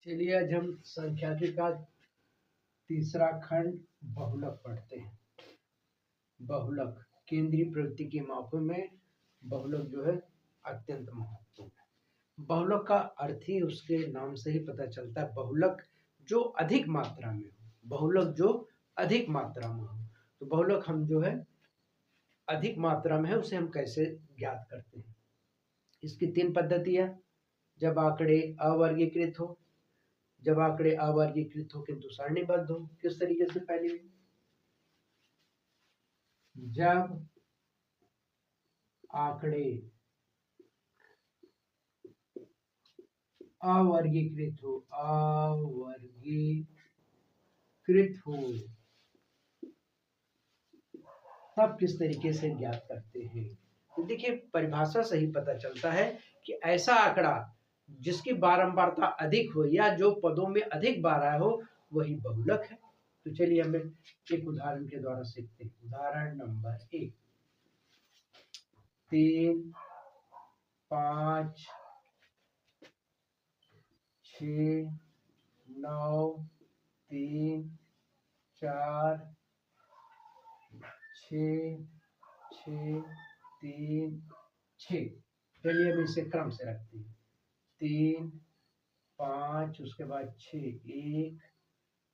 चलिए आज हम सांख्यिकी का तीसरा खंड बहुलक पढ़ते हैं। बहुलक केंद्रीय प्रवृत्ति के मापों में बहुलक जो है अत्यंत महत्वपूर्ण है। बहुलक का अर्थ ही उसके नाम से ही पता चलता है। बहुलक जो अधिक मात्रा में हो, बहुलक जो अधिक मात्रा में हो, तो बहुलक हम जो है अधिक मात्रा में है उसे हम कैसे ज्ञात करते हैं। इसकी तीन पद्धतियां, जब आंकड़े अवर्गीकृत हो, जब आंकड़े अवर्गीकृत हो किंतु सारणीबद्ध हो। किस तरीके से? पहले जब आंकड़े अवर्गीकृत हो, तब किस तरीके से ज्ञात करते हैं। तो देखिए परिभाषा से ही पता चलता है कि ऐसा आंकड़ा जिसकी बारंबारता अधिक हो या जो पदों में अधिक बार आया हो वही बहुलक है। तो चलिए हम एक उदाहरण के द्वारा सीखते हैं। उदाहरण नंबर 1, 3, 5, 6, 9, 3, 4, 6, 6, 3, 6। चलिए अब इसे क्रम से रखते हैं। 3, 5, उसके बाद 6, 1,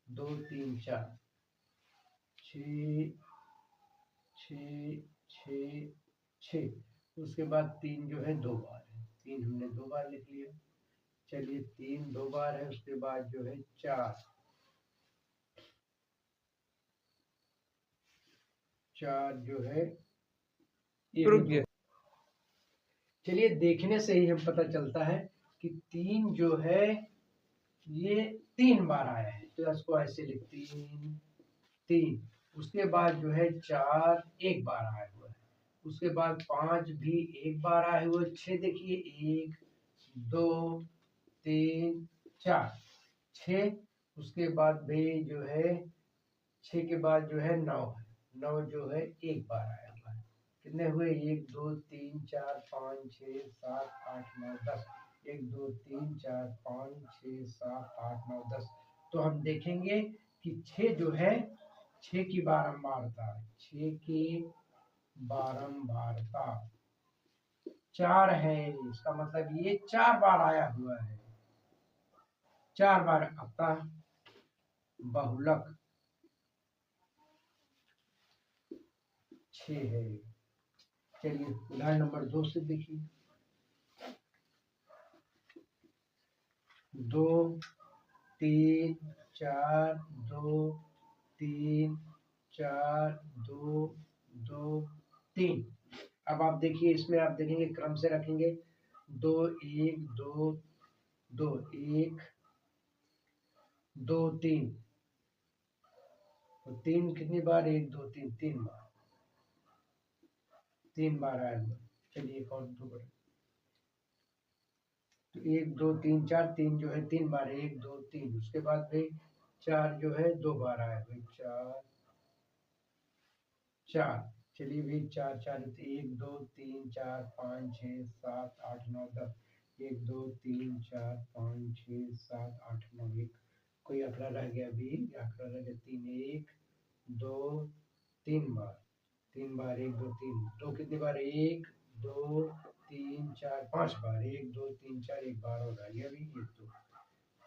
2, 3, 4, 6, 6, 6, 6। उसके बाद 3 जो है 2 बार है, 3 हमने 2 बार लिख लिया। चलिए 3 2 बार है, उसके बाद जो है 4 जो है रुक गया। चलिए देखने से ही हम पता चलता है कि 3 जो है ये 3 बार आया है, तो इसको ऐसे लिखते हैं 3। उसके बाद जो है 4 1 बार आया हुआ है, उसके बाद 5 भी 1 बार आया हुआ है। 6 देखिए 1 2 3 4 6। उसके बाद भी जो है 6 के बाद जो है 9 है, 9 जो है 1 बार आया हुआ है। कितने हुए? 1 2 3 4 5 6 7 8 9 10। 1 2 3 4 5 6 7 8 9 10। तो हम देखेंगे कि 6 जो है 6 की बारंबारता, 6 की बारंबारता 4 है। इसका मतलब ये 4 बार आया हुआ है, 4 बार। अतः बहुलक 6 है। चलिए उदाहरण नंबर 2 से देखिए। 2 3 4 2 3 4 2 2 3। अब आप देखिए इसमें आप देखेंगे क्रम से रखेंगे। 2 1 2 2 1 2 3। तो 3 कितनी बार? 1 2 3 3 बार, 3 बार आया हुआ। चलिए एक और 2 बार, तो 1 2 3 4, 3 जो है 3 बार, 1 2 3। उसके बाद भी 4 जो है 2 बार आया हुआ, 4 4। चलिए भी 4 4 1 2 3 4 5 6 7 8 9 10। 1 2 3 4 5 6 7 8 9। एक कोई आंकड़ा रह गया, भी आंकड़ा रह गया 3 1 2 3 बार, 3 बार 1 2 3। 2 कितनी बार? 1 2 3 4 5 बार, 1 2 3 4 1 बार और रह गया भी 1 2।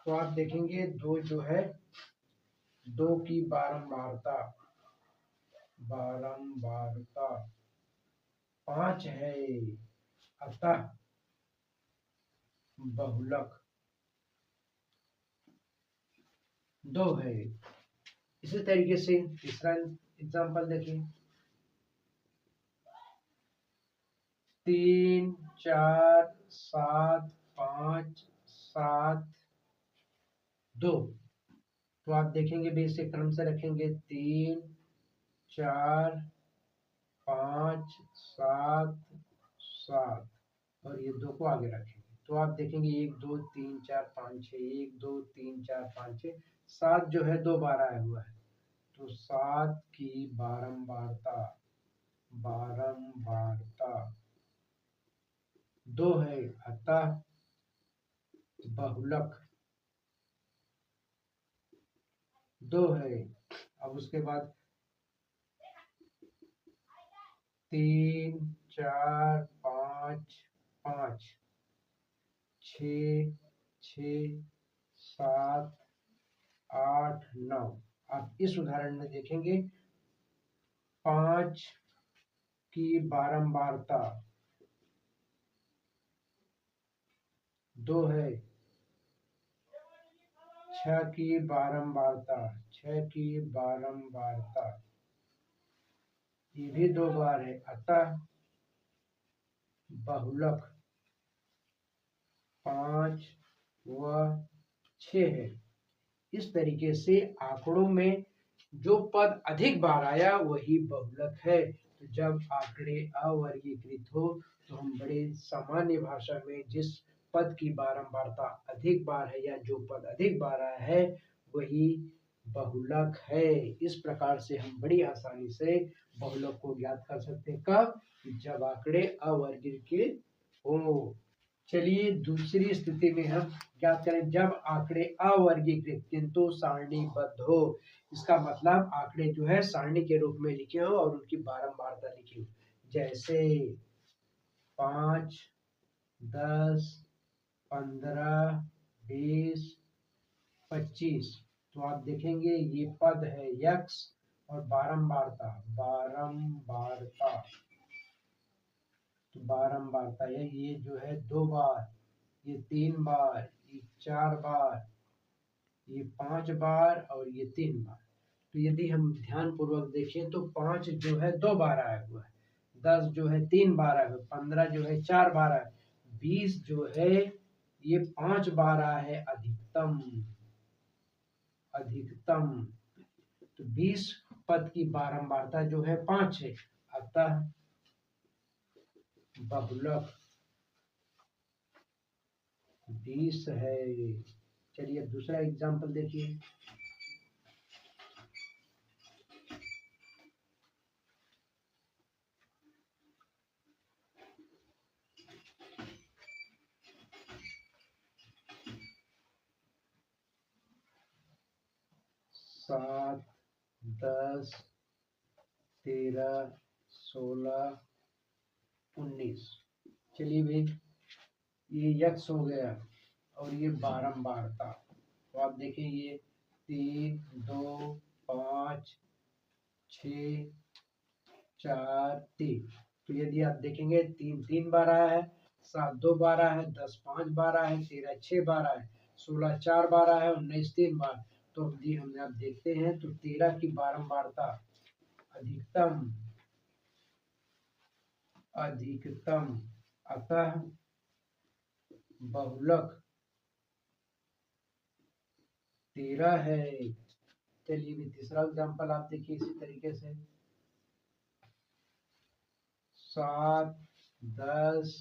तो आप देखेंगे 2 जो है 2 की बारंबारता 5 है। अतः बहुलक 2 है। इसी तरीके से तीसरा एग्जांपल देखिए। 3 4 7 5 7 2। तो आप देखेंगे भी इसे क्रम से रखेंगे। 3 4 5 7 7 और ये 2 को आगे रखेंगे। तो आप देखेंगे 1 2 3 4 5 6, 1 2 3 4 5 6 7 जो है 2 बार आया हुआ है। तो 7 की बारंबारता 2 है। अतः बहुलक 2 है। अब उसके बाद 3 4 5 5 6 6 7 8 9। आप इस उदाहरण में देखेंगे 5 की बारंबारता 2 है। 6 की बारंबारता 6 की बारंबारता ये भी 2 बार है, अतः बहुलक 5 व 6 है। इस तरीके से आंकड़ों में जो पद अधिक बार आया वही बहुलक है। तो जब आंकड़े अवर्गीकृत हो तो हम बड़े सामान्य भाषा में जिस पद की बारंबारता अधिक बार है या जो पद अधिक बार आया है वही बहुलक है। इस प्रकार से हम बड़ी आसानी से बहुलक को ज्ञात कर सकते हैं। कब? जब आंकड़े अवर्गीकृत हो। चलिए दूसरी स्थिति में हम ज्ञात करें जब आंकड़े अवर्गीकृत किंतु सारणीबद्ध हो। इसका मतलब आंकड़े जो है सारणी के रूप में लिखे हो और उनकी बारंबारता लिखी हो। जैसे 5 10 15 20 25। तो आप देखेंगे ये पद है यक्स और बारंबारता तो बारंबारता है ये जो है 2 बार, ये 3 बार, ये 4 बार, ये 5 बार और ये 3 बार। तो यदि हम ध्यान पूर्वक देखें तो 5 जो है 2 बार आया हुआ है, 10 जो है 3 बार आया हुआ है, 15 जो है 4 बार आया, 20 जो है ये 5 बार आया है अधिकतम। तो 20 पद की बारंबारता जो है 5 है, अतः बहुलक 20 है। चलिए दूसरा एग्जांपल देखिए। 7 10 13 16 19। चलिए भाई ये यक्स हो गया और ये बारंबारता। तो आप देखें ये 3 2 5 6 4 3। तो यदि आप देखेंगे 3 3 बार आया है, 7 2 बार आया है, 10 5 बार आया है, 13 6 बार आया है, 16 4 बार आया है, 19 3 बार। तो यदि हम आप देखते हैं तो 13 की बारंबारता अधिकतम अतः बहुलक 13 है। चलिए भी तीसरा एग्जांपल आप देखिए इसी तरीके से 7 10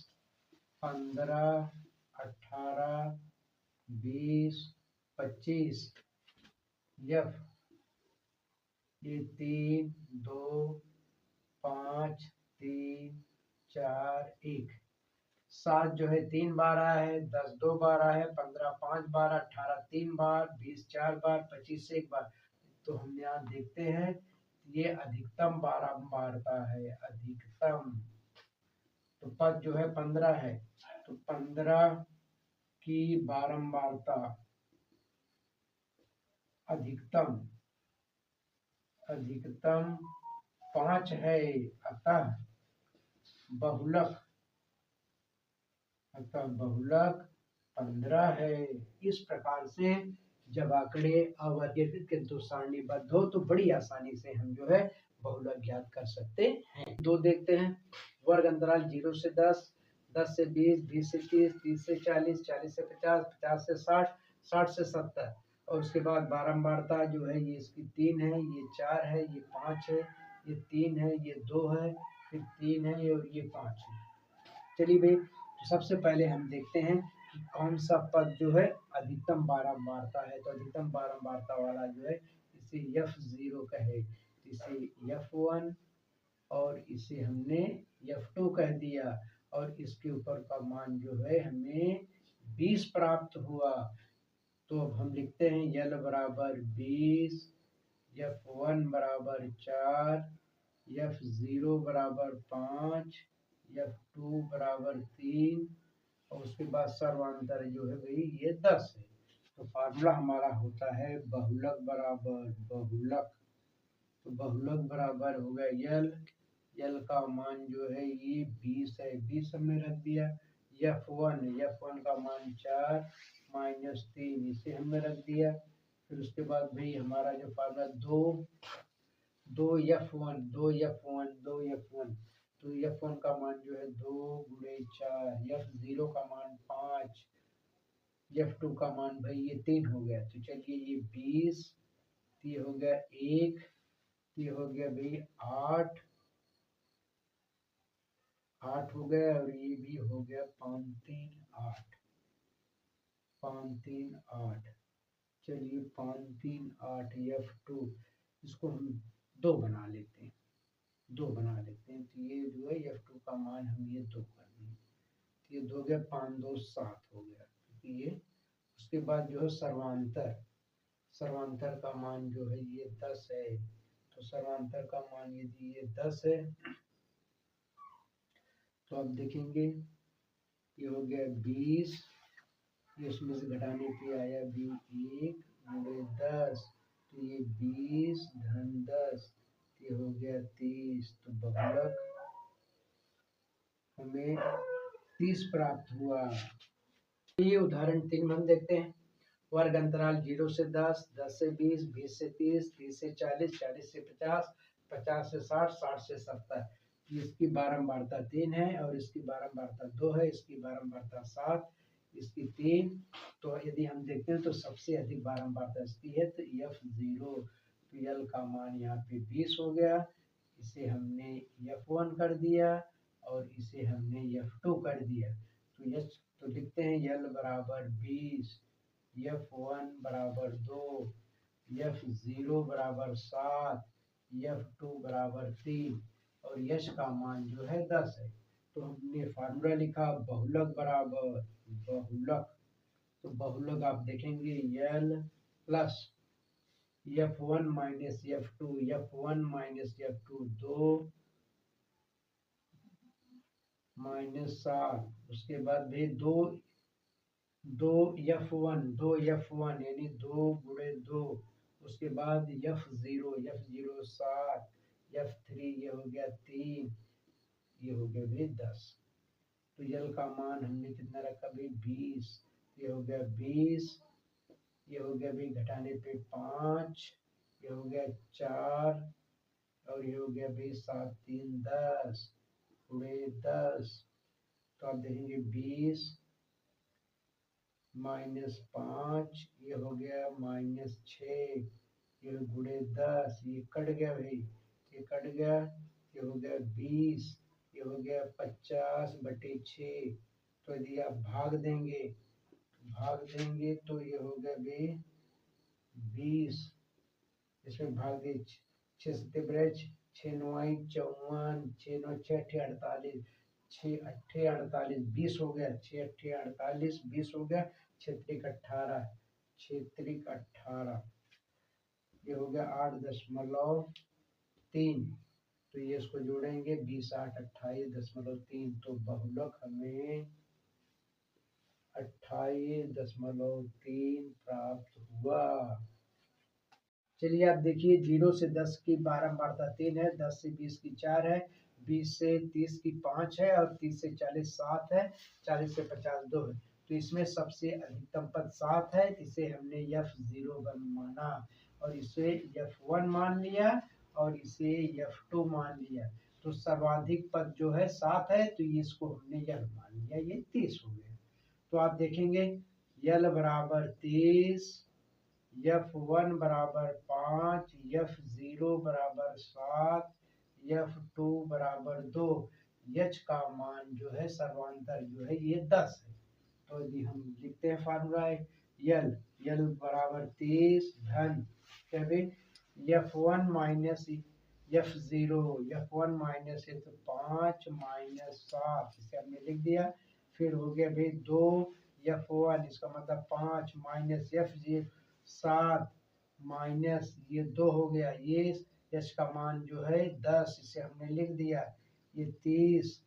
15 18 20 25। यफ ये 3 2 5 3 4 1। 7 जो है 3 बार आया है, 10 2 बार आया है, 15 5 बार, 18 3 बार, 20 4 बार, 25 1 बार। तो हम यहाँ देखते हैं ये अधिकतम बारंबारता है, अधिकतम। तो पद जो है 15 है, तो 15 की बारंबारता अधिकतम 5 है, अतः बहुलक 15 है। इस प्रकार से जब आंकड़े अवर्गीकृत किंतु सारणीबद्ध हो तो बड़ी आसानी से हम जो है बहुलक ज्ञात कर सकते हैं। दो देखते हैं। वर्ग अंतराल 0 से 10, 10 से 20, 20 से 30, 30 से 40, 40 से 50, 50 से 60, 60 से 70। और उसके बाद बारंबारता जो है ये इसकी 3 है, ये 4 है, ये 5 है, ये 3 है, ये 2 है, फिर 3 है और ये 5 है। चलिए भाई तो सबसे पहले हम देखते हैं कि कौन सा पद जो है अधिकतम बारंबारता है। तो अधिकतम बारंबारता वाला जो है इसे F0 कहे, इसे F1 और इसे हमने F2 कह दिया और इसके ऊपर का मान जो है हमें 20 प्राप्त हुआ। तो अब हम लिखते हैं L बराबर 20 F1 बराबर 4, F0 बराबर 5, F2 बराबर 3 और उसके बाद सर्वांतर जो है भाई ये 10 है। तो फार्मूला हमारा होता है बहुलक बराबर बहुलक। तो बहुलक बराबर होगा यल का मान जो है ये 20 है, 20 हमने रख दिया। F1 का मान 4 माइनस 3 इसे हमने रख दिया। फिर उसके बाद भाई हमारा जो फार्मूला दो F1 तो F1 का मान जो है 2 गुणे 4, F0 का मान 5, F2 का मान भाई ये 3 हो गया। तो चलिए ये 20, ये हो गया 1, ये हो गया भाई 8 हो गया और ये भी हो गया 5 3 8, 5 3 8। चलिए 5 3 8 F2 इसको हम 2 बना लेते हैं, तो ये जो है F2 का मान हम ये 2 कर देंगे। तो ये 2 गया 5 2 7 हो गया, क्योंकि ये उसके बाद जो है सर्वांतर का मान जो है ये 10 है। तो सर्वांतर का मान यदि ये 10 है तो अब देखेंगे ये हो गया 20, ये उसमें से घटाने पे आया भी 1 गुणे 10, तो ये 20 धन 10, ये हो गया 30। तो बहुलक हमें 30 प्राप्त हुआ। ये उदाहरण 3 में हम देखते हैं। वर्ग अंतराल 0 से 10, 10 से 20, 20 से 30, 30 से 40, 40 से 50, 50 से 60, 60 से 70। इसकी बारंबारता 3 है और इसकी बारंबारता 2 है, इसकी बारंबारता 7, इसकी 3। तो यदि हम देखते हैं तो सबसे अधिक बारंबारता इसकी है, तो F0 तो यल का मान यहाँ पे 20 हो गया। इसे हमने F1 कर दिया और इसे हमने F2 कर दिया। तो लिखते हैं यल बराबर 20, F1 बराबर 2, F0 बराबर 7, F2 बराबर 3 और यश का मान जो है 10 है। तो हमने फार्मूला लिखा बहुलक बराबर बहुलक। तो बहुलक आप देखेंगे यल plus F1 minus F2, F1 minus F2 2 minus 7, उसके बाद भी 2 F1 यानी 2 गुणे 2, उसके बाद F0 7, F3 ये हो गया 3, ये हो गया भाई 10। तो यल का मान हमने कितना रखा भाई 20, ये हो गया 20, ये हो गया भाई घटाने पे 5, ये हो गया 4 और ये हो गया भाई 7 3 10 गुणे 10। तो आप देखेंगे 20 माइनस 5, ये हो गया माइनस 6, ये गुणे 10, ये कट गया भाई, ये कट गया, ये हो गया 20, ये हो गया 50/6। तो यदि आप भाग देंगे तो ये हो गया भाई 20, इसमें भाग दे 6 सत्ते ब्रज 6 9 54, 6 9 6 8 48, 6 8 48 20 हो गया, 6 8 48 20 हो गया, 6 3 18, 6 3 18, ये हो गया 8.3। तो ये इसको जोड़ेंगे 20 8 28.3। तो बहुलक हमें 28.3 प्राप्त हुआ। चलिए आप देखिए 0 से 10 की बारंबारता 3 है, 10 से 20 की 4 है, 20 से 30 की 5 है और 30 से 40 7 है, 40 से 50 2 है। तो इसमें सबसे अधिकतम पद 7 है, इसे हमने F0 माना और इसे F1 मान लिया और इसे F2 मान लिया। तो सर्वाधिक पद जो है 7 है, तो इसको हमने यल मान लिया, ये 30 हो गया। तो आप देखेंगे यल बराबर 30, F1 बराबर 5, F0 बराबर 7, F2 बराबर 2, यच का मान जो है सर्वांतर जो है ये 10 है। तो यदि हम लिखते हैं फार्मूला यल बराबर 30 धन क्या भी F1 minus F0, F1 minus 5 minus 7, इसे हमने लिख दिया। फिर हो गया भाई 2 F1, इसका मतलब 5 माइनस F0 7 माइनस ये 2 हो गया, ये यश का मान जो है 10, इसे हमने लिख दिया। ये 30,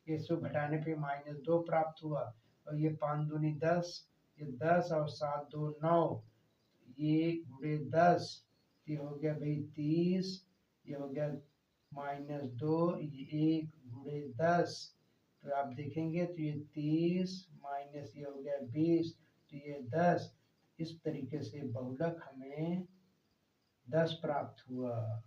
इसको घटाने पे -2 प्राप्त हुआ। और ये 5 दूनी 10, ये 10 और 7 2 9, ये गुणे 10, ये हो गया भाई 30, ये हो गया -2, ये 1 गुणे 10। तो आप देखेंगे तो ये 30 माइनस ये हो गया 20, तो ये 10। इस तरीके से बहुलक हमें 10 प्राप्त हुआ।